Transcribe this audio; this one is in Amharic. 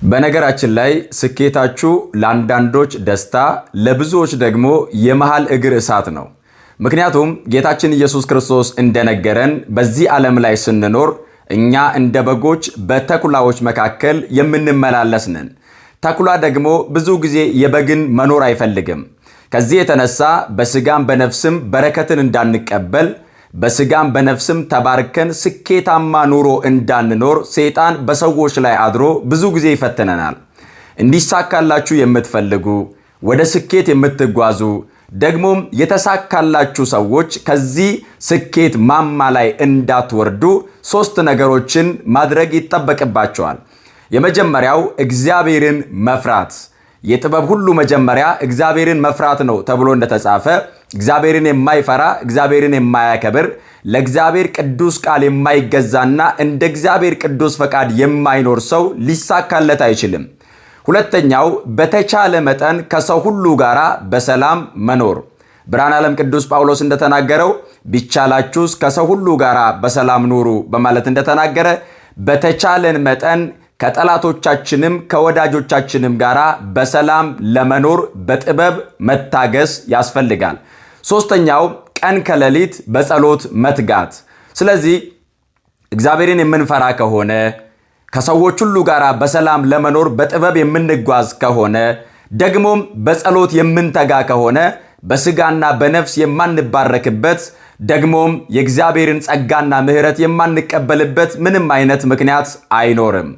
በነገራችን ላይ ስኬታችሁ ለአንዳንዶች ደስታ ለብዙዎች ደግሞ የመሃል እግር እሳት ነው። ምክንያቱም ጌታችን ኢየሱስ ክርስቶስ እንደነገረን በዚህ ዓለም ላይ ስንኖር እኛ እንደ በጎች በተኩላዎች መካከል የምንመላለስ ነን። ተኩላ ደግሞ ብዙ ጊዜ የበግን መኖር አይፈልግም። ከዚህ የተነሳ በስጋም በነፍስም በረከትን እንዳንቀበል በስጋም በነፍስም ተባርከን ስኬታማ ኑሮ እንዳንኖር ሰይጣን በሰዎች ላይ አድሮ ብዙ ጊዜ ይፈትነናል። እንዲሳካላችሁ የምትፈልጉ ወደ ስኬት የምትጓዙ ደግሞም የተሳካላችሁ ሰዎች ከዚህ ስኬት ማማ ላይ እንዳትወርዱ ሶስት ነገሮችን ማድረግ ይጠበቅባቸዋል። የመጀመሪያው እግዚአብሔርን መፍራት። የጥበብ ሁሉ መጀመሪያ እግዚአብሔርን መፍራት ነው ተብሎ እንደተጻፈ እግዚአብሔርን የማይፈራ እግዚአብሔርን የማያከብር ለእግዚአብሔር ቅዱስ ቃል የማይገዛና እንደ እግዚአብሔር ቅዱስ ፈቃድ የማይኖር ሰው ሊሳካለት አይችልም። ሁለተኛው በተቻለ መጠን ከሰው ሁሉ ጋራ በሰላም መኖር። ብርሃነ ዓለም ቅዱስ ጳውሎስ እንደተናገረው ቢቻላችሁስ ከሰው ሁሉ ጋራ በሰላም ኑሩ በማለት እንደተናገረ በተቻለን መጠን ከጠላቶቻችንም ከወዳጆቻችንም ጋራ በሰላም ለመኖር በጥበብ መታገስ ያስፈልጋል። ሶስተኛው ቀን ከሌሊት በጸሎት መትጋት። ስለዚህ እግዚአብሔርን የምንፈራ ከሆነ ከሰዎች ሁሉ ጋራ በሰላም ለመኖር በጥበብ የምንጓዝ ከሆነ ደግሞም በጸሎት የምንተጋ ከሆነ በስጋና በነፍስ የማንባረክበት ደግሞም የእግዚአብሔርን ጸጋና ምሕረት የማንቀበልበት ምንም አይነት ምክንያት አይኖርም።